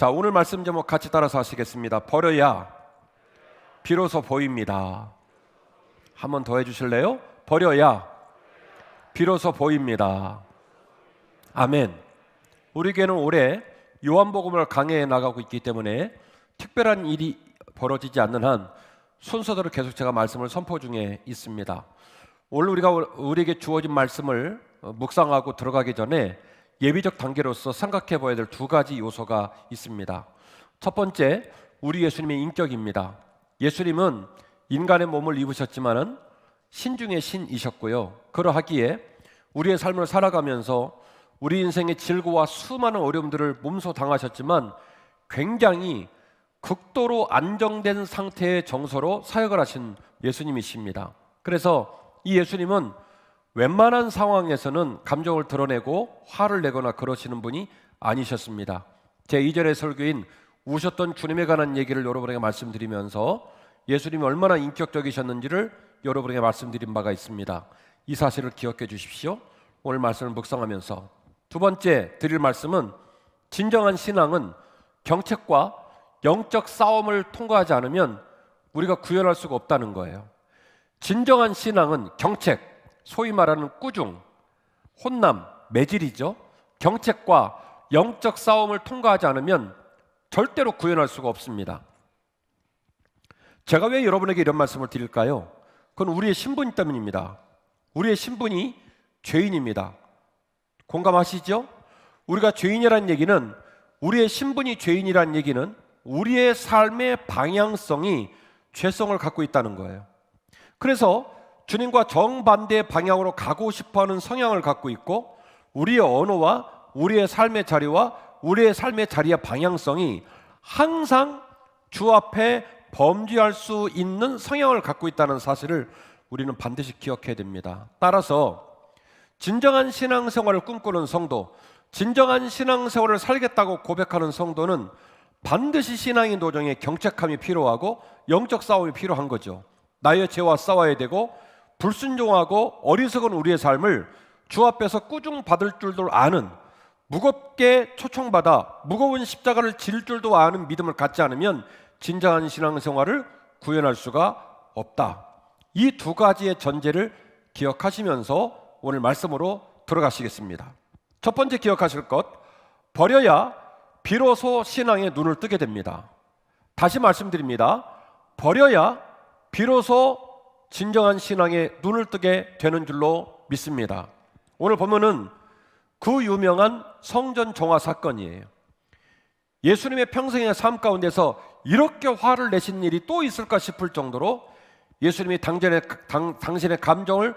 자, 오늘 말씀 제목 같이 따라서 하시겠습니다. 버려야 비로소 보입니다. 한 번 더 해주실래요? 버려야 비로소 보입니다. 아멘. 우리 교회는 올해 요한복음을 강해해 나가고 있기 때문에 특별한 일이 벌어지지 않는 한 순서대로 계속 제가 말씀을 선포 중에 있습니다. 오늘 우리에게 주어진 말씀을 묵상하고 들어가기 전에 예비적 단계로서 생각해 봐야 될 두 가지 요소가 있습니다. 첫 번째, 우리 예수님의 인격입니다. 예수님은 인간의 몸을 입으셨지만은 신 중의 신이셨고요. 그러하기에 우리의 삶을 살아가면서 우리 인생의 질고와 수많은 어려움들을 몸소 당하셨지만 굉장히 극도로 안정된 상태의 정서로 사역을 하신 예수님이십니다. 그래서 이 예수님은 웬만한 상황에서는 감정을 드러내고 화를 내거나 그러시는 분이 아니셨습니다. 제 2절의 설교인 우셨던 주님에 관한 얘기를 여러분에게 말씀드리면서 예수님이 얼마나 인격적이셨는지를 여러분에게 말씀드린 바가 있습니다. 이 사실을 기억해 주십시오. 오늘 말씀을 묵상하면서 두 번째 드릴 말씀은 진정한 신앙은 경책과 영적 싸움을 통과하지 않으면 우리가 구현할 수가 없다는 거예요. 진정한 신앙은 경책, 소위 말하는 꾸중, 혼남, 매질이죠. 경책과 영적 싸움을 통과하지 않으면 절대로 구현할 수가 없습니다. 제가 왜 여러분에게 이런 말씀을 드릴까요? 그건 우리의 신분 때문입니다. 우리의 신분이 죄인입니다. 공감하시죠? 우리가 죄인이라는 얘기는, 우리의 신분이 죄인이라는 얘기는 우리의 삶의 방향성이 죄성을 갖고 있다는 거예요. 그래서 주님과 정반대의 방향으로 가고 싶어하는 성향을 갖고 있고, 우리의 언어와 우리의 삶의 자리와 우리의 삶의 자리의 방향성이 항상 주 앞에 범죄할 수 있는 성향을 갖고 있다는 사실을 우리는 반드시 기억해야 됩니다. 따라서 진정한 신앙생활을 꿈꾸는 성도, 진정한 신앙생활을 살겠다고 고백하는 성도는 반드시 신앙의 도정에 경책함이 필요하고 영적 싸움이 필요한 거죠. 나의 죄와 싸워야 되고, 불순종하고 어리석은 우리의 삶을 주 앞에서 꾸중받을 줄도 아는, 무겁게 초청받아 무거운 십자가를 질 줄도 아는 믿음을 갖지 않으면 진정한 신앙생활을 구현할 수가 없다. 이 두 가지의 전제를 기억하시면서 오늘 말씀으로 들어가시겠습니다. 첫 번째 기억하실 것, 버려야 비로소 신앙의 눈을 뜨게 됩니다. 다시 말씀드립니다. 버려야 비로소 진정한 신앙의 눈을 뜨게 되는 줄로 믿습니다. 오늘 보면은 그 유명한 성전 정화 사건이에요. 예수님의 평생의 삶 가운데서 이렇게 화를 내신 일이 또 있을까 싶을 정도로 예수님이 당신의 감정을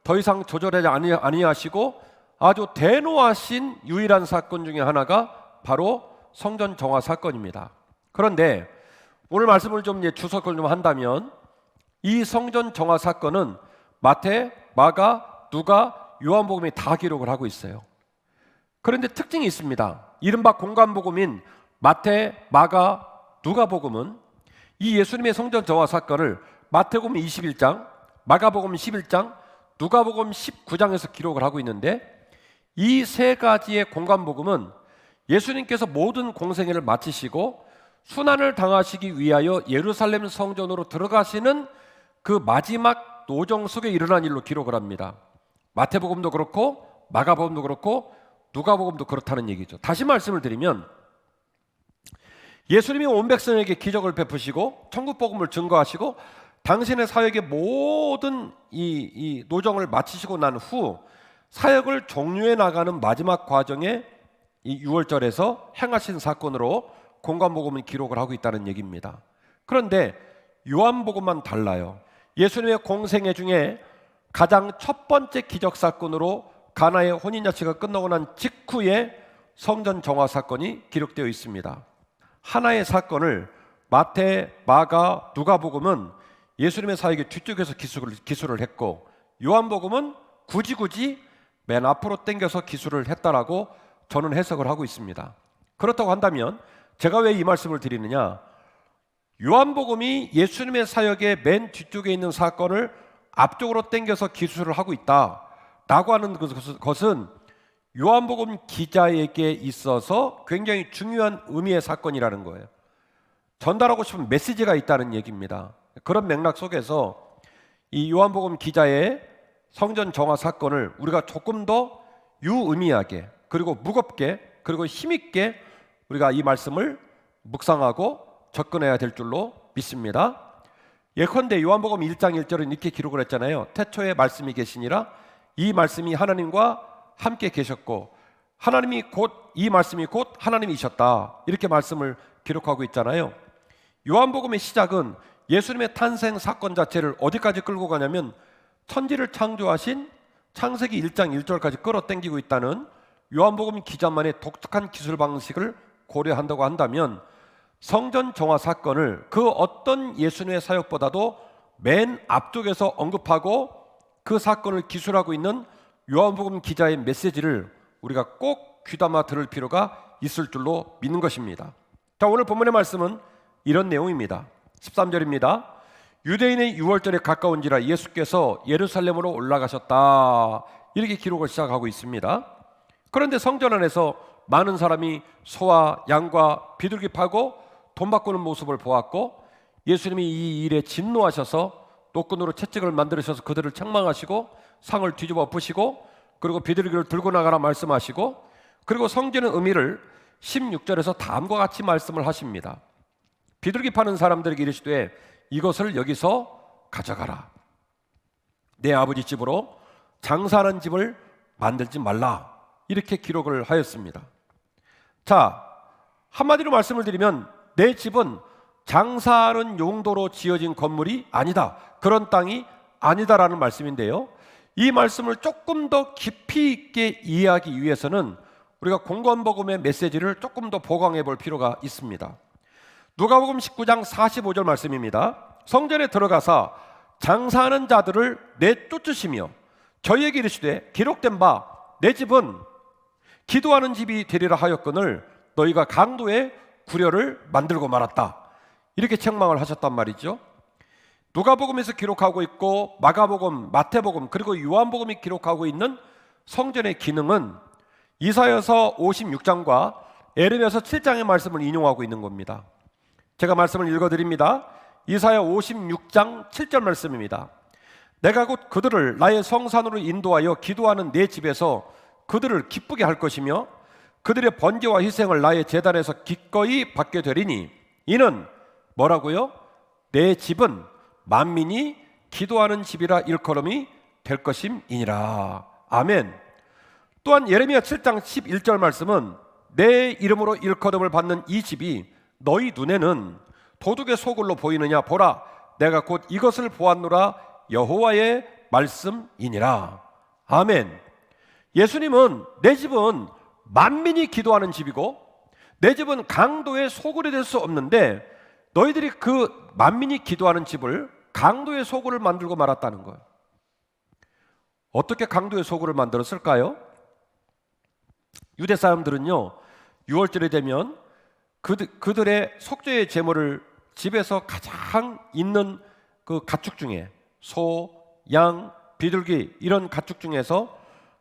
더 이상 조절하지 아니하시고 아주 대노하신 유일한 사건 중에 하나가 바로 성전 정화 사건입니다. 그런데 오늘 말씀을 좀 주석을 좀 한다면, 이 성전 정화 사건은 마태, 마가, 누가, 요한복음이 다 기록을 하고 있어요. 그런데 특징이 있습니다. 이른바 공관복음인 마태, 마가, 누가복음은 이 예수님의 성전 정화 사건을 마태복음 21장, 마가복음 11장, 누가복음 19장에서 기록을 하고 있는데, 이 세 가지의 공관복음은 예수님께서 모든 공생애를 마치시고 순환을 당하시기 위하여 예루살렘 성전으로 들어가시는 그 마지막 노정 속에 일어난 일로 기록을 합니다. 마태복음도 그렇고 마가복음도 그렇고 누가복음도 그렇다는 얘기죠. 다시 말씀을 드리면, 예수님이 온 백성에게 기적을 베푸시고 천국복음을 증거하시고 당신의 사역의 모든 이 노정을 마치시고 난 후 사역을 종료해 나가는 마지막 과정에 이 6월절에서 행하신 사건으로 공관복음은 기록을 하고 있다는 얘기입니다. 그런데 요한복음만 달라요. 예수님의 공생애 중에 가장 첫 번째 기적 사건으로 가나의 혼인잔치가 끝나고 난 직후에 성전 정화 사건이 기록되어 있습니다. 하나의 사건을 마태, 마가, 누가복음은 예수님의 사역의 뒤쪽에서 기술을 했고, 요한복음은 굳이 맨 앞으로 당겨서 기술을 했다라고 저는 해석을 하고 있습니다. 그렇다고 한다면 제가 왜 이 말씀을 드리느냐, 요한복음이 예수님의 사역의 맨 뒤쪽에 있는 사건을 앞쪽으로 당겨서 기술을 하고 있다라고 하는 것은 요한복음 기자에게 있어서 굉장히 중요한 의미의 사건이라는 거예요. 전달하고 싶은 메시지가 있다는 얘기입니다. 그런 맥락 속에서 이 요한복음 기자의 성전 정화 사건을 우리가 조금 더 유의미하게, 그리고 무겁게, 그리고 힘있게 우리가 이 말씀을 묵상하고 접근해야 될 줄로 믿습니다. 예컨대 요한복음 1장 1절은 이렇게 기록을 했잖아요. 태초에 말씀이 계시니라. 이 말씀이 하나님과 함께 계셨고 하나님이 곧, 이 말씀이 곧 하나님이셨다. 이렇게 말씀을 기록하고 있잖아요. 요한복음의 시작은 예수님의 탄생 사건 자체를 어디까지 끌고 가냐면 천지를 창조하신 창세기 1장 1절까지 끌어당기고 있다는 요한복음 기자만의 독특한 기술 방식을 고려한다고 한다면, 성전 정화 사건을 그 어떤 예수님의 사역보다도 맨 앞쪽에서 언급하고 그 사건을 기술하고 있는 요한복음 기자의 메시지를 우리가 꼭 귀담아 들을 필요가 있을 줄로 믿는 것입니다. 자, 오늘 본문의 말씀은 이런 내용입니다. 13절입니다. 유대인의 유월절에 가까운지라 예수께서 예루살렘으로 올라가셨다. 이렇게 기록을 시작하고 있습니다. 그런데 성전 안에서 많은 사람이 소와 양과 비둘기 파고 돈 바꾸는 모습을 보았고, 예수님이 이 일에 진노하셔서 노끈으로 채찍을 만들으셔서 그들을 책망하시고 상을 뒤집어 엎으시고 그리고 비둘기를 들고 나가라 말씀하시고, 그리고 성전의 의미를 16절에서 다음과 같이 말씀을 하십니다. 비둘기 파는 사람들에게 이르시되 이것을 여기서 가져가라. 내 아버지 집으로 장사하는 집을 만들지 말라. 이렇게 기록을 하였습니다. 자, 한마디로 말씀을 드리면 내 집은 장사하는 용도로 지어진 건물이 아니다, 그런 땅이 아니다라는 말씀인데요, 이 말씀을 조금 더 깊이 있게 이해하기 위해서는 우리가 공관복음의 메시지를 조금 더 보강해 볼 필요가 있습니다. 누가복음 19장 45절 말씀입니다. 성전에 들어가사 장사하는 자들을 내쫓으시며 저희에게 이르시되 기록된 바 내 집은 기도하는 집이 되리라 하였거늘 너희가 강도의 구려를 만들고 말았다. 이렇게 책망을 하셨단 말이죠. 누가복음에서 기록하고 있고 마가복음, 마태복음, 그리고 요한복음이 기록하고 있는 성전의 기능은 이사야서 56장과 에레미야서 7장의 말씀을 인용하고 있는 겁니다. 제가 말씀을 읽어드립니다. 이사야 56장 7절 말씀입니다. 내가 곧 그들을 나의 성산으로 인도하여 기도하는 내 집에서 그들을 기쁘게 할 것이며 그들의 번제와 희생을 나의 제단에서 기꺼이 받게 되리니 이는 뭐라고요? 내 집은 만민이 기도하는 집이라 일컬음이 될 것임이니라. 아멘. 또한 예레미야 7장 11절 말씀은 내 이름으로 일컬음을 받는 이 집이 너희 눈에는 도둑의 소굴로 보이느냐? 보라, 내가 곧 이것을 보았노라. 여호와의 말씀이니라. 아멘. 예수님은 내 집은 만민이 기도하는 집이고 내 집은 강도의 소굴이 될 수 없는데 너희들이 그 만민이 기도하는 집을 강도의 소굴을 만들고 말았다는 거예요. 어떻게 강도의 소굴을 만들었을까요? 유대 사람들은요, 6월절이 되면 그들의 속죄의 제물을 집에서 가장 있는 그 가축 중에 소, 양, 비둘기 이런 가축 중에서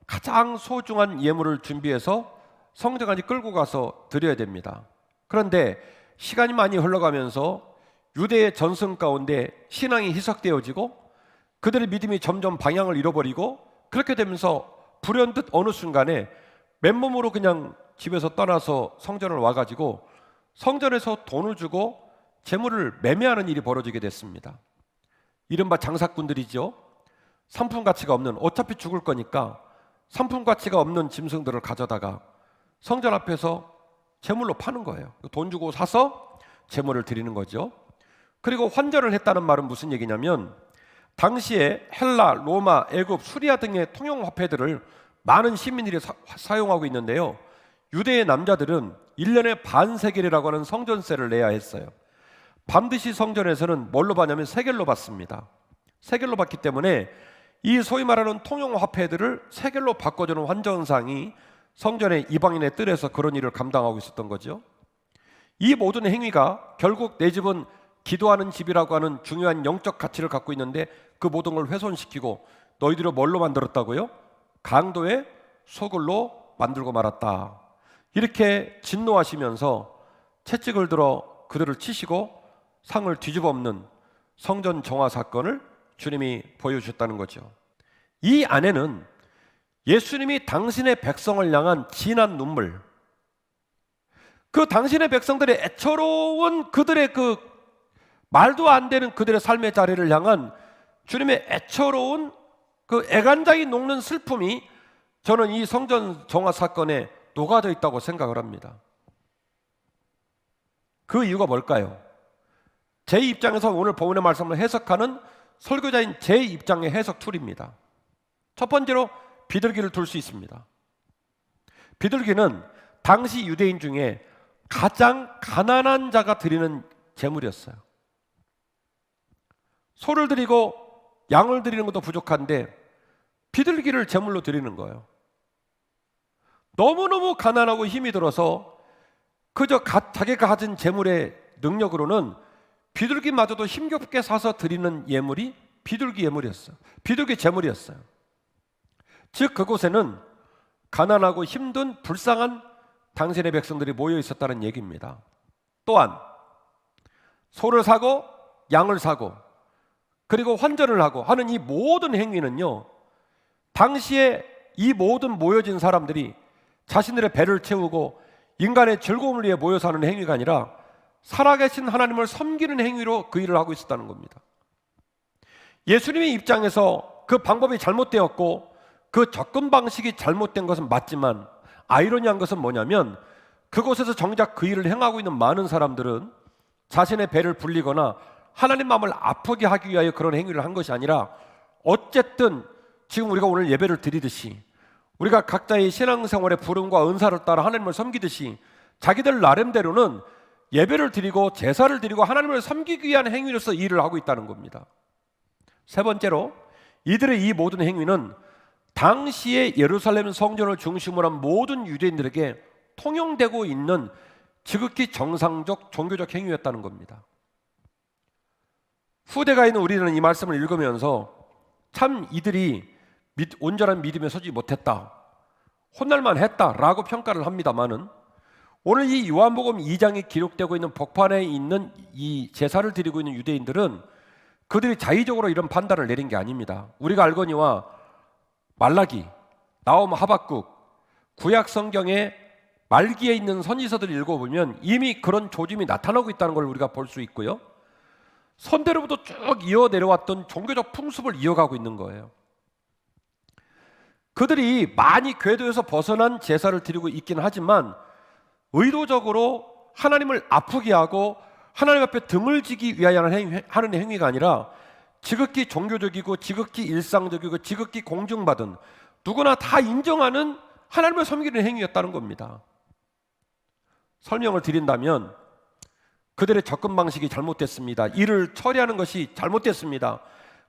가장 소중한 예물을 준비해서 성전까지 끌고 가서 드려야 됩니다. 그런데 시간이 많이 흘러가면서 유대의 전승 가운데 신앙이 희석되어지고 그들의 믿음이 점점 방향을 잃어버리고 그렇게 되면서 불현듯 어느 순간에 맨몸으로 그냥 집에서 떠나서 성전을 와가지고 성전에서 돈을 주고 재물을 매매하는 일이 벌어지게 됐습니다. 이른바 장사꾼들이죠. 상품 가치가 없는, 어차피 죽을 거니까 상품 가치가 없는 짐승들을 가져다가 성전 앞에서 제물로 파는 거예요. 돈 주고 사서 제물을 드리는 거죠. 그리고 환전을 했다는 말은 무슨 얘기냐면 당시에 헬라, 로마, 애굽, 수리아 등의 통용 화폐들을 많은 시민들이 사용하고 있는데요, 유대의 남자들은 1년에 반세겔이라고 하는 성전세를 내야 했어요. 반드시 성전에서는 뭘로 받냐면 세겔로 받습니다. 세겔로 받기 때문에 이 소위 말하는 통용 화폐들을 세겔로 바꿔주는 환전상이 성전의 이방인의 뜰에서 그런 일을 감당하고 있었던 거죠. 이 모든 행위가 결국 내 집은 기도하는 집이라고 하는 중요한 영적 가치를 갖고 있는데 그 모든 걸 훼손시키고 너희들을 뭘로 만들었다고요? 강도의 소굴로 만들고 말았다. 이렇게 진노하시면서 채찍을 들어 그들을 치시고 상을 뒤집어 엎는 성전 정화 사건을 주님이 보여주셨다는 거죠. 이 안에는 예수님이 당신의 백성을 향한 진한 눈물, 그 당신의 백성들의 애처로운 그들의 그 말도 안 되는 그들의 삶의 자리를 향한 주님의 애처로운 그 애간장이 녹는 슬픔이 저는 이 성전 정화 사건에 녹아져 있다고 생각을 합니다. 그 이유가 뭘까요? 제 입장에서 오늘 본문의 말씀을 해석하는 설교자인 제 입장의 해석 툴입니다. 첫 번째로 비둘기를 둘 수 있습니다. 비둘기는 당시 유대인 중에 가장 가난한 자가 드리는 제물이었어요. 소를 드리고 양을 드리는 것도 부족한데 비둘기를 제물로 드리는 거예요. 너무너무 가난하고 힘이 들어서 그저 자기가 가진 제물의 능력으로는 비둘기마저도 힘겹게 사서 드리는 예물이 비둘기 예물이었어요. 비둘기 제물이었어요. 즉 그곳에는 가난하고 힘든 불쌍한 당신의 백성들이 모여 있었다는 얘기입니다. 또한 소를 사고 양을 사고 그리고 환전을 하고 하는 이 모든 행위는요, 당시에 이 모든 모여진 사람들이 자신들의 배를 채우고 인간의 즐거움을 위해 모여 사는 행위가 아니라 살아계신 하나님을 섬기는 행위로 그 일을 하고 있었다는 겁니다. 예수님의 입장에서 그 방법이 잘못되었고 그 접근 방식이 잘못된 것은 맞지만 아이러니한 것은 뭐냐면 그곳에서 정작 그 일을 행하고 있는 많은 사람들은 자신의 배를 불리거나 하나님 마음을 아프게 하기 위하여 그런 행위를 한 것이 아니라 어쨌든 지금 우리가 오늘 예배를 드리듯이 우리가 각자의 신앙생활의 부름과 은사를 따라 하나님을 섬기듯이 자기들 나름대로는 예배를 드리고 제사를 드리고 하나님을 섬기기 위한 행위로서 일을 하고 있다는 겁니다. 세 번째로 이들의 이 모든 행위는 당시의 예루살렘 성전을 중심으로 한 모든 유대인들에게 통용되고 있는 지극히 정상적 종교적 행위였다는 겁니다. 후대가 있는 우리는 이 말씀을 읽으면서 참 이들이 온전한 믿음에 서지 못했다, 혼날만 했다라고 평가를 합니다마는 오늘 이 요한복음 2장에 기록되고 있는 복판에 있는 이 제사를 드리고 있는 유대인들은 그들이 자의적으로 이런 판단을 내린 게 아닙니다. 우리가 알거니와 말라기, 나홈, 하박국, 구약 성경의 말기에 있는 선지서들을 읽어보면 이미 그런 조짐이 나타나고 있다는 걸 우리가 볼 수 있고요, 선대로부터 쭉 이어 내려왔던 종교적 풍습을 이어가고 있는 거예요. 그들이 많이 궤도에서 벗어난 제사를 드리고 있긴 하지만 의도적으로 하나님을 아프게 하고 하나님 앞에 등을 지기 위하여 하는 행위가 아니라 지극히 종교적이고 지극히 일상적이고 지극히 공증받은 누구나 다 인정하는 하나님을 섬기는 행위였다는 겁니다. 설명을 드린다면 그들의 접근 방식이 잘못됐습니다. 일을 처리하는 것이 잘못됐습니다.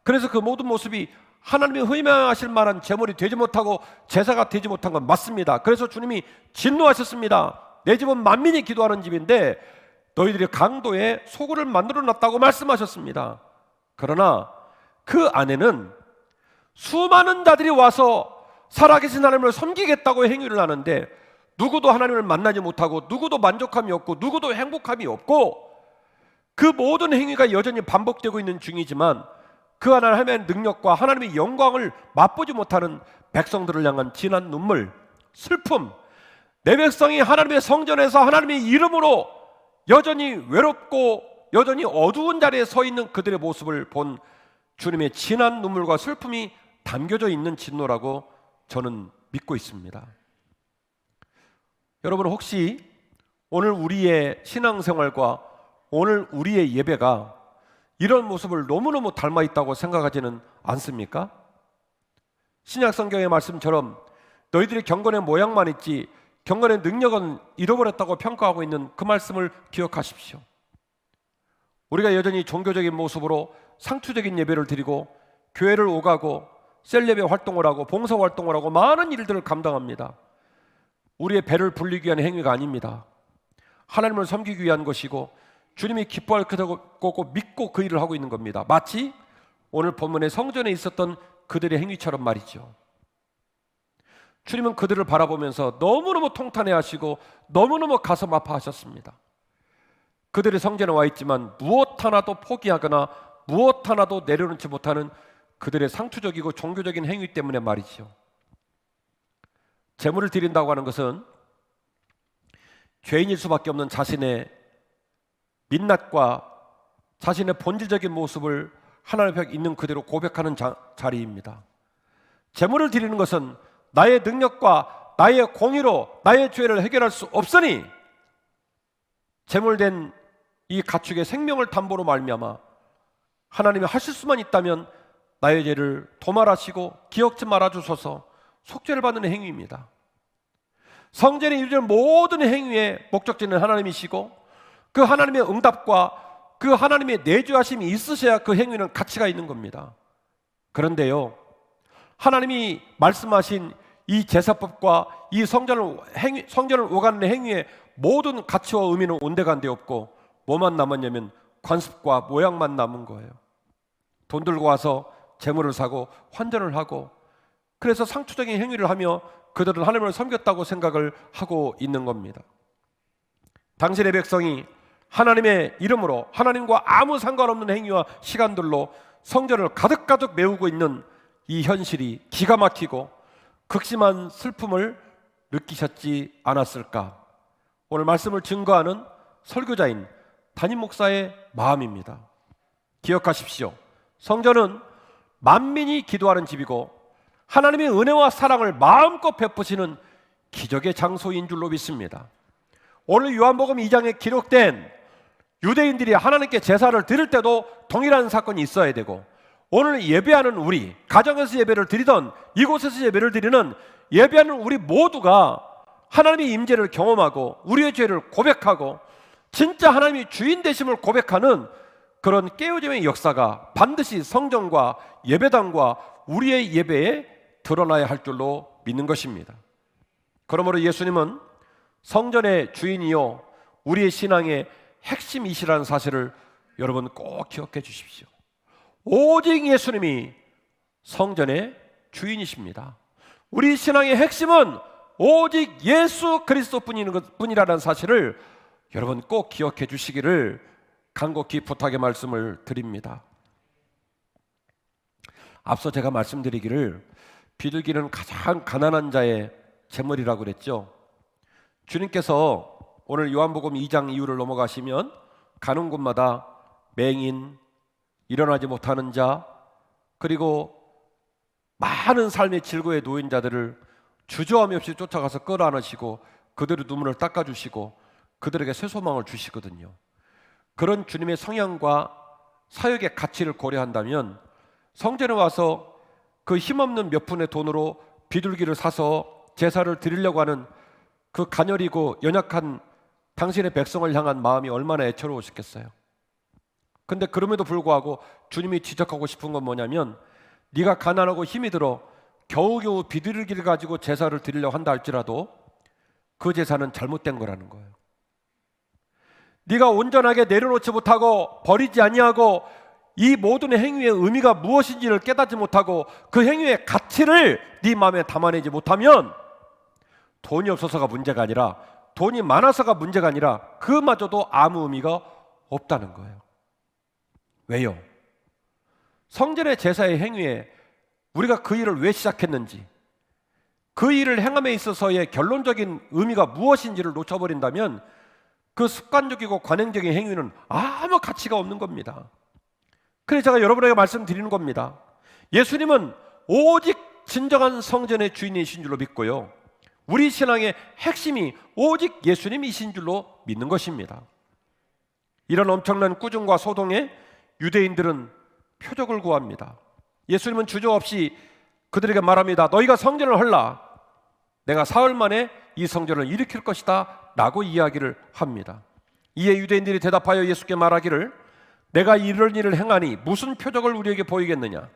그래서 그 모든 모습이 하나님이 흠양하실 만한 제물이 되지 못하고 제사가 되지 못한 건 맞습니다. 그래서 주님이 진노하셨습니다. 내 집은 만민이 기도하는 집인데 너희들이 강도에 소굴을 만들어놨다고 말씀하셨습니다. 그러나 그 안에는 수많은 자들이 와서 살아계신 하나님을 섬기겠다고 행위를 하는데 누구도 하나님을 만나지 못하고 누구도 만족함이 없고 누구도 행복함이 없고 그 모든 행위가 여전히 반복되고 있는 중이지만 그 하나님의 능력과 하나님의 영광을 맛보지 못하는 백성들을 향한 진한 눈물, 슬픔, 내 백성이 하나님의 성전에서 하나님의 이름으로 여전히 외롭고 여전히 어두운 자리에 서 있는 그들의 모습을 본 주님의 진한 눈물과 슬픔이 담겨져 있는 진노라고 저는 믿고 있습니다. 여러분, 혹시 오늘 우리의 신앙생활과 오늘 우리의 예배가 이런 모습을 너무너무 닮아 있다고 생각하지는 않습니까? 신약 성경의 말씀처럼 너희들이 경건의 모양만 있지 경건의 능력은 잃어버렸다고 평가하고 있는 그 말씀을 기억하십시오. 우리가 여전히 종교적인 모습으로 상투적인 예배를 드리고 교회를 오가고 셀레베 활동을 하고 봉사 활동을 하고 많은 일들을 감당합니다. 우리의 배를 불리기 위한 행위가 아닙니다. 하나님을 섬기기 위한 것이고 주님이 기뻐할 거고 믿고 그 일을 하고 있는 겁니다. 마치 오늘 본문의 성전에 있었던 그들의 행위처럼 말이죠. 주님은 그들을 바라보면서 너무너무 통탄해하시고 너무너무 가슴 아파하셨습니다. 그들의 성전에 와 있지만 무엇 하나도 포기하거나 무엇 하나도 내려놓지 못하는 그들의 상투적이고 종교적인 행위 때문에 말이죠. 제물을 드린다고 하는 것은 죄인일 수밖에 없는 자신의 민낯과 자신의 본질적인 모습을 하나님 앞에 있는 그대로 고백하는 자리입니다. 제물을 드리는 것은 나의 능력과 나의 공의로 나의 죄를 해결할 수 없으니 제물된 이 가축의 생명을 담보로 말미암아 하나님이 하실 수만 있다면 나의 죄를 도말하시고 기억지 말아주소서 속죄를 받는 행위입니다. 성전에 이루어지는 모든 행위의 목적지는 하나님이시고 그 하나님의 응답과 그 하나님의 내주하심이 있으셔야 그 행위는 가치가 있는 겁니다. 그런데요, 하나님이 말씀하신 이 제사법과 이 성전을 오가는 행위의 모든 가치와 의미는 온데간데 없고 뭐만 남았냐면 관습과 모양만 남은 거예요. 돈 들고 와서 재물을 사고 환전을 하고, 그래서 상투적인 행위를 하며 그들은 하나님을 섬겼다고 생각을 하고 있는 겁니다. 당신의 백성이 하나님의 이름으로 하나님과 아무 상관없는 행위와 시간들로 성전을 가득가득 메우고 있는 이 현실이 기가 막히고 극심한 슬픔을 느끼셨지 않았을까? 오늘 말씀을 증거하는 설교자인 담임 목사의 마음입니다. 기억하십시오. 성전은 만민이 기도하는 집이고 하나님의 은혜와 사랑을 마음껏 베푸시는 기적의 장소인 줄로 믿습니다. 오늘 요한복음 2장에 기록된 유대인들이 하나님께 제사를 드릴 때도 동일한 사건이 있어야 되고, 오늘 예배하는 우리, 가정에서 예배를 드리던 이곳에서 예배를 드리는 예배하는 우리 모두가 하나님의 임재를 경험하고 우리의 죄를 고백하고 진짜 하나님이 주인 되심을 고백하는 그런 깨어짐의 역사가 반드시 성전과 예배당과 우리의 예배에 드러나야 할 줄로 믿는 것입니다. 그러므로 예수님은 성전의 주인이요 우리의 신앙의 핵심이시라는 사실을 여러분 꼭 기억해 주십시오. 오직 예수님이 성전의 주인이십니다. 우리 신앙의 핵심은 오직 예수 그리스도뿐이라는 사실을 여러분 꼭 기억해 주시기를 간곡히 부탁의 말씀을 드립니다. 앞서 제가 말씀드리기를 비둘기는 가장 가난한 자의 재물이라고 그랬죠. 주님께서 오늘 요한복음 2장 이후를 넘어가시면 가는 곳마다 맹인, 일어나지 못하는 자, 그리고 많은 삶의 질고에 놓인 자들을 주저함이 없이 쫓아가서 끌어안으시고 그들의 눈물을 닦아주시고 그들에게 새 소망을 주시거든요. 그런 주님의 성향과 사역의 가치를 고려한다면 성전에 와서 그 힘없는 몇 푼의 돈으로 비둘기를 사서 제사를 드리려고 하는 그 가녀리고 연약한 당신의 백성을 향한 마음이 얼마나 애처로우셨겠어요. 근데 그럼에도 불구하고 주님이 지적하고 싶은 건 뭐냐면, 네가 가난하고 힘이 들어 겨우겨우 비둘기를 가지고 제사를 드리려고 한다 할지라도 그 제사는 잘못된 거라는 거예요. 네가 온전하게 내려놓지 못하고 버리지 아니하고 이 모든 행위의 의미가 무엇인지를 깨닫지 못하고 그 행위의 가치를 네 마음에 담아내지 못하면 돈이 없어서가 문제가 아니라, 돈이 많아서가 문제가 아니라 그마저도 아무 의미가 없다는 거예요. 왜요? 성전의 제사의 행위에 우리가 그 일을 왜 시작했는지, 그 일을 행함에 있어서의 결론적인 의미가 무엇인지를 놓쳐버린다면 그 습관적이고 관행적인 행위는 아무 가치가 없는 겁니다. 그래서 제가 여러분에게 말씀드리는 겁니다. 예수님은 오직 진정한 성전의 주인이신 줄로 믿고요, 우리 신앙의 핵심이 오직 예수님이신 줄로 믿는 것입니다. 이런 엄청난 꾸중과 소동에 유대인들은 표적을 구합니다. 예수님은 주저없이 그들에게 말합니다. 너희가 성전을 헐라. 내가 사흘 만에 이 성전을 일으킬 것이다 라고 이야기를 합니다. 이에 유대인들이 대답하여 예수께 말하기를, 내가 이런 일을 행하니 무슨 표적을 우리에게 보이겠느냐?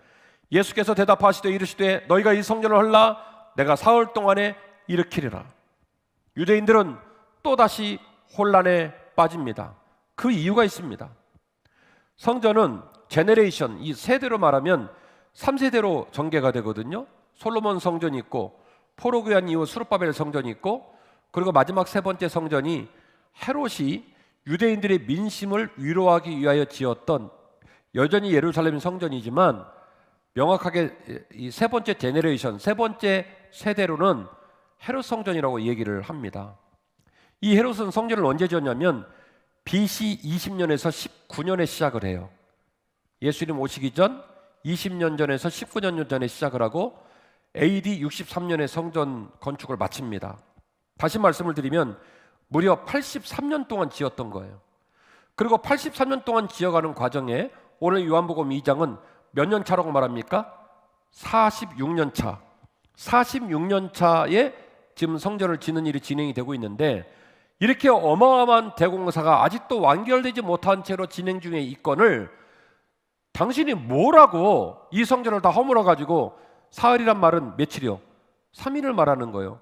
예수께서 대답하시되 이르시되 너희가 이 성전을 헐라. 내가 사흘 동안에 일으키리라. 유대인들은 또다시 혼란에 빠집니다. 그 이유가 있습니다. 성전은 이 세대로 말하면 3세대로 전개가 되거든요. 솔로몬 성전이 있고 포로귀환 이후 수르바벨 성전이 있고, 그리고 마지막 세 번째 성전이 헤롯이 유대인들의 민심을 위로하기 위하여 지었던, 여전히 예루살렘 성전이지만 명확하게 이 세 번째 제네레이션, 세 번째 세대로는 헤롯 성전이라고 얘기를 합니다. 이 헤롯은 성전을 언제 지었냐면 BC 20년에서 19년에 시작을 해요. 예수님 오시기 전 20년 전에서 19년 전에 시작을 하고 AD 63년에 성전 건축을 마칩니다. 다시 말씀을 드리면 무려 83년 동안 지었던 거예요. 그리고 83년 동안 지어가는 과정에 오늘 요한복음 2장은 몇 년 차라고 말합니까? 46년 차. 46년 차에 지금 성전을 짓는 일이 진행이 되고 있는데, 이렇게 어마어마한 대공사가 아직도 완결되지 못한 채로 진행 중에 있건을 당신이 뭐라고 이 성전을 다 허물어 가지고, 사흘이란 말은 며칠이요? 3일을 말하는 거예요.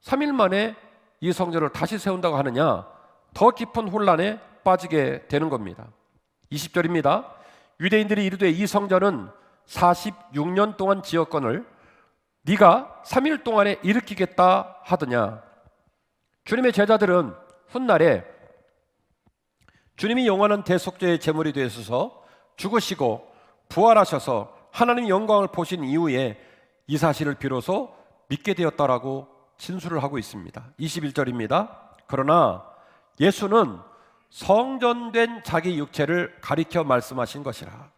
3일 만에 이 성전을 다시 세운다고 하느냐, 더 깊은 혼란에 빠지게 되는 겁니다. 20절입니다. 유대인들이 이르되 이 성전은 46년 동안 지었거늘 네가 3일 동안에 일으키겠다 하더냐. 주님의 제자들은 훗날에 주님이 영원한 대속죄의 제물이 되셔서 죽으시고 부활하셔서 하나님의 영광을 보신 이후에 이 사실을 비로소 믿게 되었다라고 진술을 하고 있습니다. 21절입니다. 그러나 예수는 성전된 자기 육체를 가리켜 말씀하신 것이라.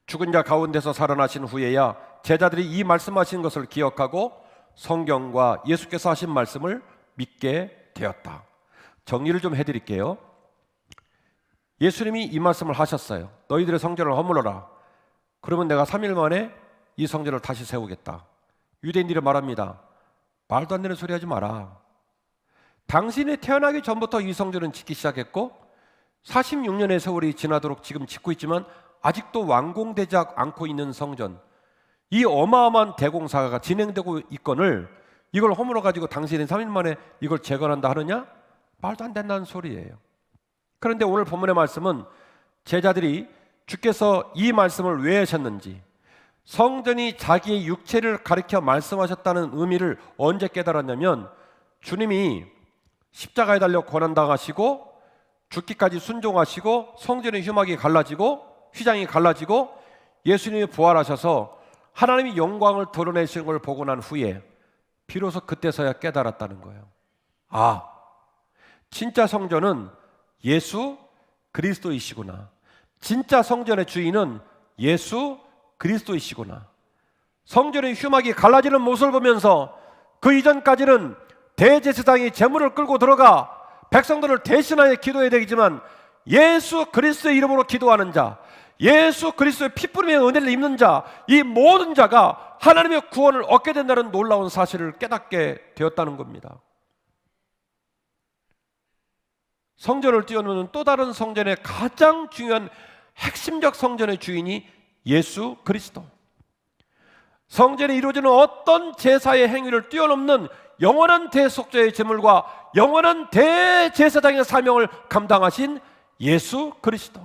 죽은 자 가운데서 살아나신 후에야 제자들이 이 말씀하신 것을 기억하고 성경과 예수께서 하신 말씀을 믿게 되었다. 정리를 좀 해드릴게요. 예수님이 이 말씀을 하셨어요. 너희들의 성전을 허물어라. 그러면 내가 3일 만에 이 성전을 다시 세우겠다. 유대인들이 말합니다. 말도 안 되는 소리 하지 마라. 당신이 태어나기 전부터 이 성전은 짓기 시작했고 46년의 세월이 지나도록 지금 짓고 있지만 아직도 완공되지 않고 있는 성전, 이 어마어마한 대공사가 진행되고 있건을 이걸 허물어 가지고 당신이 3일 만에 이걸 재건한다 하느냐? 말도 안 된다는 소리예요. 그런데 오늘 본문의 말씀은 제자들이 주께서 이 말씀을 왜 하셨는지, 성전이 자기의 육체를 가리켜 말씀하셨다는 의미를 언제 깨달았냐면, 주님이 십자가에 달려 고난당하시고 죽기까지 순종하시고 성전의 휘장이 갈라지고 예수님이 부활하셔서 하나님의 영광을 드러내시는 걸 보고 난 후에 비로소 그때서야 깨달았다는 거예요. 아, 진짜 성전은 예수 그리스도이시구나. 진짜 성전의 주인은 예수 그리스도이시구나. 성전의 휘막이 갈라지는 모습을 보면서 그 이전까지는 대제사장이 제물을 끌고 들어가 백성들을 대신하여 기도해야 되겠지만, 예수 그리스도의 이름으로 기도하는 자, 예수 그리스도의 피 뿌리며 은혜를 입는 자, 이 모든 자가 하나님의 구원을 얻게 된다는 놀라운 사실을 깨닫게 되었다는 겁니다. 성전을 뛰어넘는 또 다른 성전의 가장 중요한 핵심적 성전의 주인이 예수 그리스도. 성전에 이루어지는 어떤 제사의 행위를 뛰어넘는 영원한 대속죄의 제물과 영원한 대제사장의 사명을 감당하신 예수 그리스도.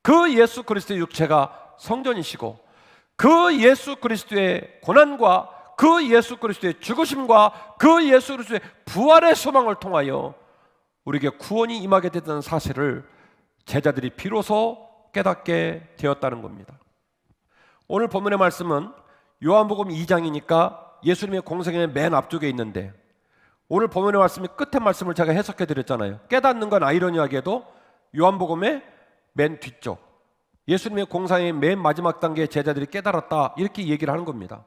그 예수 그리스도의 육체가 성전이시고, 그 예수 그리스도의 고난과 그 예수 그리스도의 죽으심과 그 예수 그리스도의 부활의 소망을 통하여 우리에게 구원이 임하게 됐다는 사실을 제자들이 비로소 깨닫게 되었다는 겁니다. 오늘 본문의 말씀은 요한복음 2장이니까 예수님의 공생의 맨 앞쪽에 있는데, 오늘 본문의 말씀이 끝에 말씀을 제가 해석해 드렸잖아요. 깨닫는 건 아이러니하게도 요한복음의 맨 뒤쪽, 예수님의 공생의 맨 마지막 단계에 제자들이 깨달았다, 이렇게 얘기를 하는 겁니다.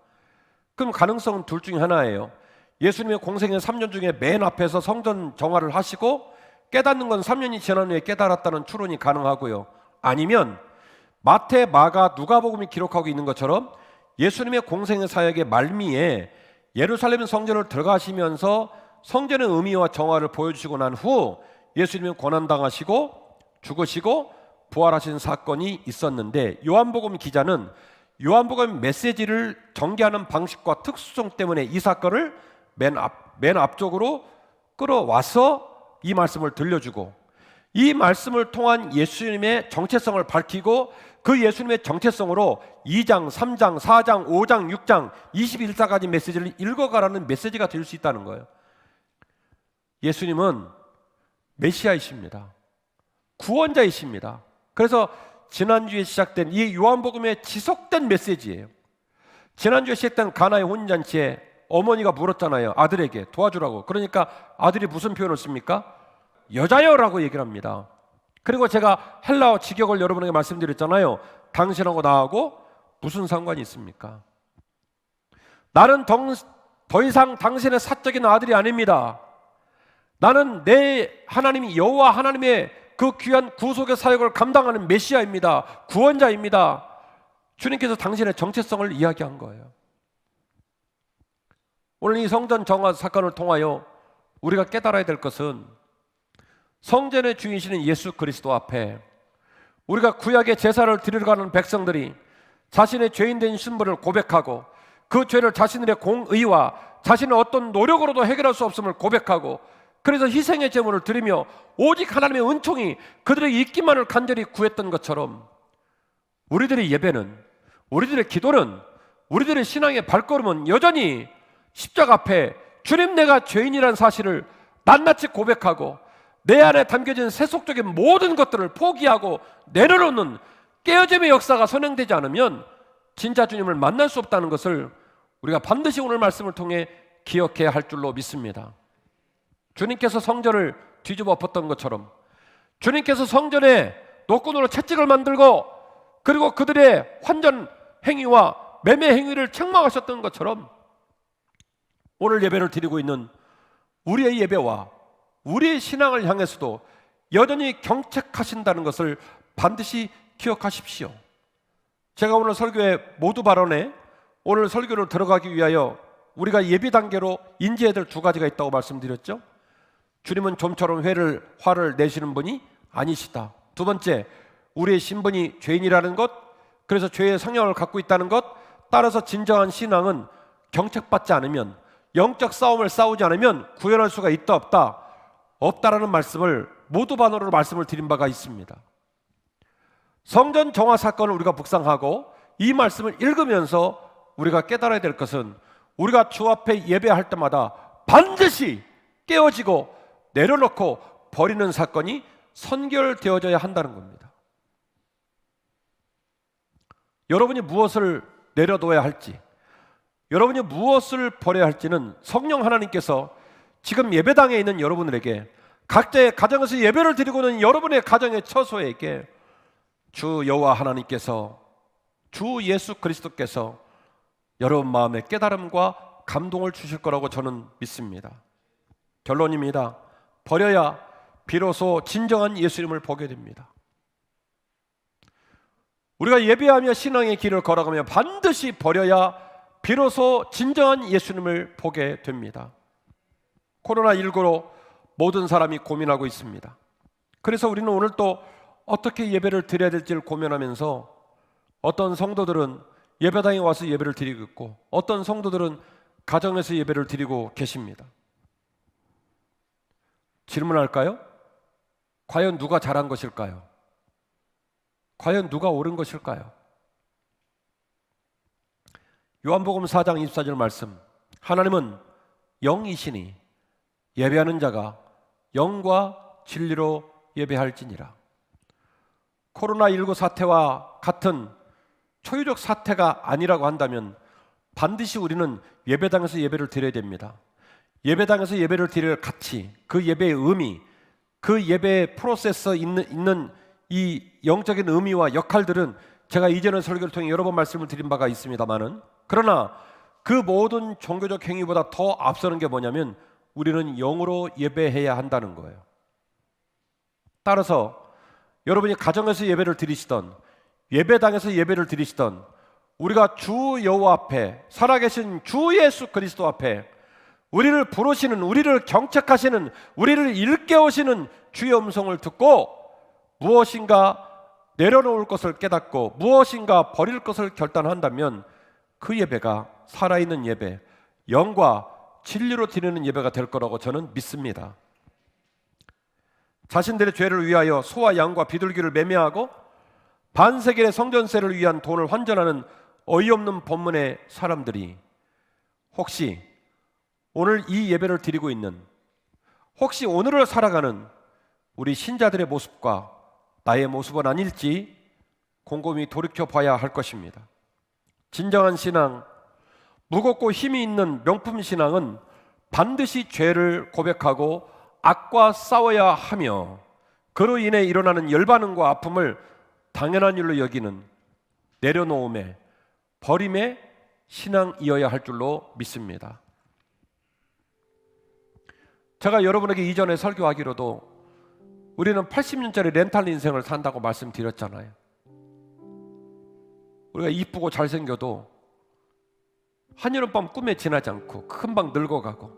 그럼 가능성은 둘 중에 하나예요. 예수님의 공생의 3년 중에 맨 앞에서 성전 정화를 하시고 깨닫는 건 3년이 지난 후에 깨달았다는 추론이 가능하고요. 아니면 마태, 마가, 누가복음이 기록하고 있는 것처럼 예수님의 공생의 사역의 말미에 예루살렘 성전을 들어가시면서 성전의 의미와 정화를 보여주시고 난 후 예수님이 고난당하시고 죽으시고 부활하신 사건이 있었는데, 요한복음 기자는 요한복음 메시지를 전개하는 방식과 특수성 때문에 이 사건을 맨 앞쪽으로 끌어와서 이 말씀을 들려주고, 이 말씀을 통한 예수님의 정체성을 밝히고 그 예수님의 정체성으로 2장, 3장, 4장, 5장, 6장, 21장까지 메시지를 읽어가라는 메시지가 될 수 있다는 거예요. 예수님은 메시아이십니다. 구원자이십니다. 그래서 지난주에 시작된 이 요한복음의 지속된 메시지예요. 지난주에 시작된 가나의 혼인잔치에 어머니가 물었잖아요. 아들에게 도와주라고. 그러니까 아들이 무슨 표현을 씁니까? 여자여라고 얘기를 합니다. 그리고 제가 헬라어 직역을 여러분에게 말씀드렸잖아요. 당신하고 나하고 무슨 상관이 있습니까? 나는 더 이상 당신의 사적인 아들이 아닙니다. 나는 내 하나님 여호와 하나님의 그 귀한 구속의 사역을 감당하는 메시아입니다. 구원자입니다. 주님께서 당신의 정체성을 이야기한 거예요. 오늘 이 성전 정화 사건을 통하여 우리가 깨달아야 될 것은 성전의 주인이시는 예수 그리스도 앞에 우리가 구약의 제사를 드리러 가는 백성들이 자신의 죄인된 신분을 고백하고 그 죄를 자신들의 공의와 자신의 어떤 노력으로도 해결할 수 없음을 고백하고 그래서 희생의 제물을 드리며 오직 하나님의 은총이 그들에게 있기만을 간절히 구했던 것처럼 우리들의 예배는, 우리들의 기도는, 우리들의 신앙의 발걸음은 여전히 십자가 앞에 주님 내가 죄인이라는 사실을 낱낱이 고백하고 내 안에 담겨진 세속적인 모든 것들을 포기하고 내려놓는 깨어짐의 역사가 선행되지 않으면 진짜 주님을 만날 수 없다는 것을 우리가 반드시 오늘 말씀을 통해 기억해야 할 줄로 믿습니다. 주님께서 성전을 뒤집어 엎었던 것처럼 주님께서 성전에 노끈으로 채찍을 만들고 그리고 그들의 환전 행위와 매매 행위를 책망하셨던 것처럼 오늘 예배를 드리고 있는 우리의 예배와 우리의 신앙을 향해서도 여전히 경책하신다는 것을 반드시 기억하십시오. 제가 오늘 설교의 모두 발언에 오늘 설교를 들어가기 위하여 우리가 예비 단계로 인지해야 될 두 가지가 있다고 말씀드렸죠. 주님은 좀처럼 화를 내시는 분이 아니시다. 두 번째, 우리의 신분이 죄인이라는 것, 그래서 죄의 성향을 갖고 있다는 것, 따라서 진정한 신앙은 경책받지 않으면, 영적 싸움을 싸우지 않으면 구현할 수가 있다 없다, 없다라는 말씀을 모두 반어로 말씀을 드린 바가 있습니다. 성전 정화 사건을 우리가 묵상하고 이 말씀을 읽으면서 우리가 깨달아야 될 것은 우리가 주 앞에 예배할 때마다 반드시 깨어지고 내려놓고 버리는 사건이 선결되어져야 한다는 겁니다. 여러분이 무엇을 내려둬야 할지, 여러분이 무엇을 버려야 할지는 성령 하나님께서 지금 예배당에 있는 여러분들에게, 각자의 가정에서 예배를 드리고 있는 여러분의 가정의 처소에게 주 여호와 하나님께서, 주 예수 그리스도께서 여러분 마음에 깨달음과 감동을 주실 거라고 저는 믿습니다. 결론입니다. 버려야 비로소 진정한 예수님을 보게 됩니다. 우리가 예배하며 신앙의 길을 걸어가며 반드시 버려야 비로소 진정한 예수님을 보게 됩니다. 코로나19로 모든 사람이 고민하고 있습니다. 그래서 우리는 오늘 또 어떻게 예배를 드려야 될지를 고민하면서 어떤 성도들은 예배당에 와서 예배를 드리고 있고 어떤 성도들은 가정에서 예배를 드리고 계십니다. 질문할까요? 과연 누가 잘한 것일까요? 과연 누가 옳은 것일까요? 요한복음 4장 24절 말씀, 하나님은 영이시니 예배하는 자가 영과 진리로 예배할지니라. 코로나19 사태와 같은 초유적 사태가 아니라고 한다면 반드시 우리는 예배당에서 예배를 드려야 됩니다. 예배당에서 예배를 드릴 가치, 그 예배의 의미, 그 예배의 프로세스에 있는 이 영적인 의미와 역할들은 제가 이전의 설교를 통해 여러 번 말씀을 드린 바가 있습니다만은, 그러나 그 모든 종교적 행위보다 더 앞서는 게 뭐냐면 우리는 영으로 예배해야 한다는 거예요. 따라서 여러분이 가정에서 예배를 드리시던 예배당에서 예배를 드리시던 우리가 주 여호와 앞에, 살아계신 주 예수 그리스도 앞에 우리를 부르시는, 우리를 경책하시는, 우리를 일깨우시는 주의 음성을 듣고 무엇인가 내려놓을 것을 깨닫고 무엇인가 버릴 것을 결단한다면 그 예배가 살아있는 예배, 영과 진리로 드리는 예배가 될 거라고 저는 믿습니다. 자신들의 죄를 위하여 소와 양과 비둘기를 매매하고 반세겔의 성전세를 위한 돈을 환전하는 어이없는 법문의 사람들이 혹시 오늘 이 예배를 드리고 있는, 혹시 오늘을 살아가는 우리 신자들의 모습과 나의 모습은 아닐지 곰곰이 돌이켜봐야 할 것입니다. 진정한 신앙, 무겁고 힘이 있는 명품 신앙은 반드시 죄를 고백하고 악과 싸워야 하며 그로 인해 일어나는 열반응과 아픔을 당연한 일로 여기는 내려놓음의, 버림의 신앙이어야 할 줄로 믿습니다. 제가 여러분에게 이전에 설교하기로도 우리는 80년짜리 렌탈 인생을 산다고 말씀드렸잖아요. 우리가 이쁘고 잘생겨도 한여름밤 꿈에 지나지 않고 금방 늙어가고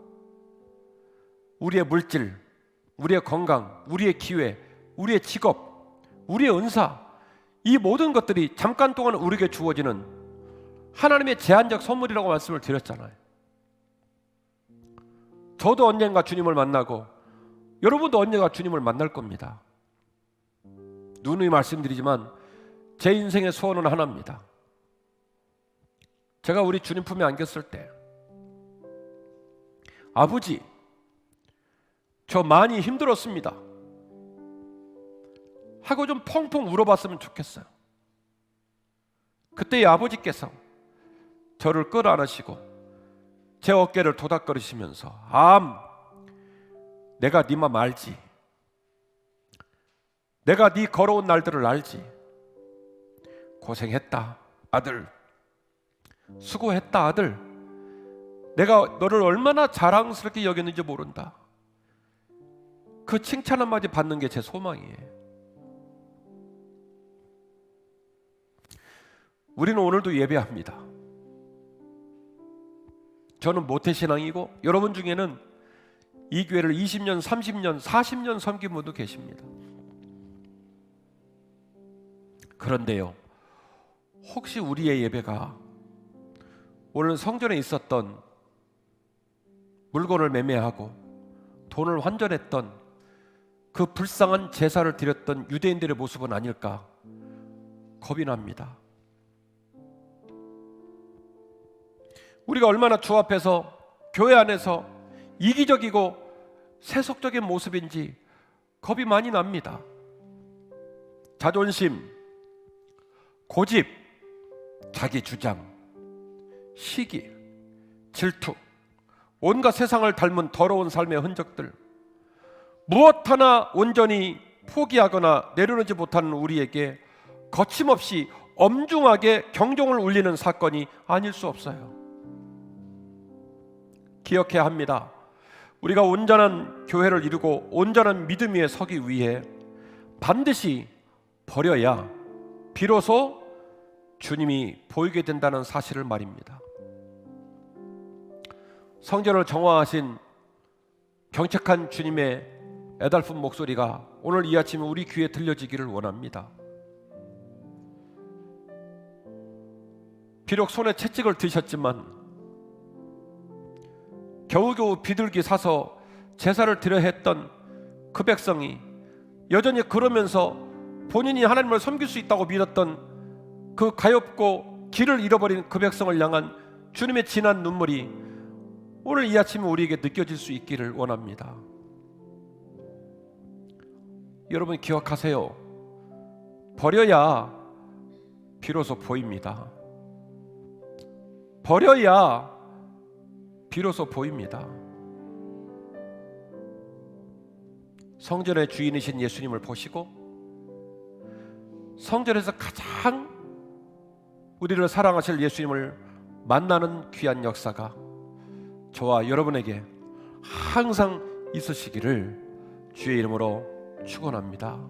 우리의 물질, 우리의 건강, 우리의 기회, 우리의 직업, 우리의 은사, 이 모든 것들이 잠깐 동안 우리에게 주어지는 하나님의 제한적 선물이라고 말씀을 드렸잖아요. 저도 언젠가 주님을 만나고 여러분도 언젠가 주님을 만날 겁니다. 누누이 말씀드리지만 제 인생의 소원은 하나입니다. 제가 우리 주님 품에 안겼을 때 아버지, 저 많이 힘들었습니다 하고 좀 펑펑 울어봤으면 좋겠어요. 그때 이 아버지께서 저를 끌어안으시고 제 어깨를 도닥거리시면서 내가 네 맘 알지, 내가 네 걸어온 날들을 알지, 고생했다 아들, 수고했다 아들, 내가 너를 얼마나 자랑스럽게 여겼는지 모른다. 그 칭찬 한마디 받는 게 제 소망이에요. 우리는 오늘도 예배합니다. 저는 모태신앙이고 여러분 중에는 이 교회를 20년, 30년, 40년 섬긴 분도 계십니다. 그런데요, 혹시 우리의 예배가 오늘 성전에 있었던 물건을 매매하고 돈을 환전했던 그 불쌍한 제사를 드렸던 유대인들의 모습은 아닐까 겁이 납니다. 우리가 얼마나 주 앞에서, 교회 안에서 이기적이고 세속적인 모습인지 겁이 많이 납니다. 자존심, 고집, 자기 주장, 시기, 질투, 온갖 세상을 닮은 더러운 삶의 흔적들, 무엇 하나 온전히 포기하거나 내려놓지 못하는 우리에게 거침없이 엄중하게 경종을 울리는 사건이 아닐 수 없어요. 기억해야 합니다. 우리가 온전한 교회를 이루고 온전한 믿음 위에 서기 위해 반드시 버려야 비로소 주님이 보이게 된다는 사실을 말입니다. 성전을 정화하신 경책한 주님의 애달픈 목소리가 오늘 이 아침에 우리 귀에 들려지기를 원합니다. 비록 손에 채찍을 드셨지만 겨우겨우 비둘기 사서 제사를 드려 했던 그 백성이 여전히 그러면서 본인이 하나님을 섬길 수 있다고 믿었던 그 가엾고 길을 잃어버린 그 백성을 향한 주님의 진한 눈물이 오늘 이 아침에 우리에게 느껴질 수 있기를 원합니다. 여러분 기억하세요. 버려야 비로소 보입니다. 버려야 비로소 보입니다. 성전의 주인이신 예수님을 보시고 성전에서 가장 우리를 사랑하실 예수님을 만나는 귀한 역사가 저와 여러분에게 항상 있으시기를 주의 이름으로 축원합니다.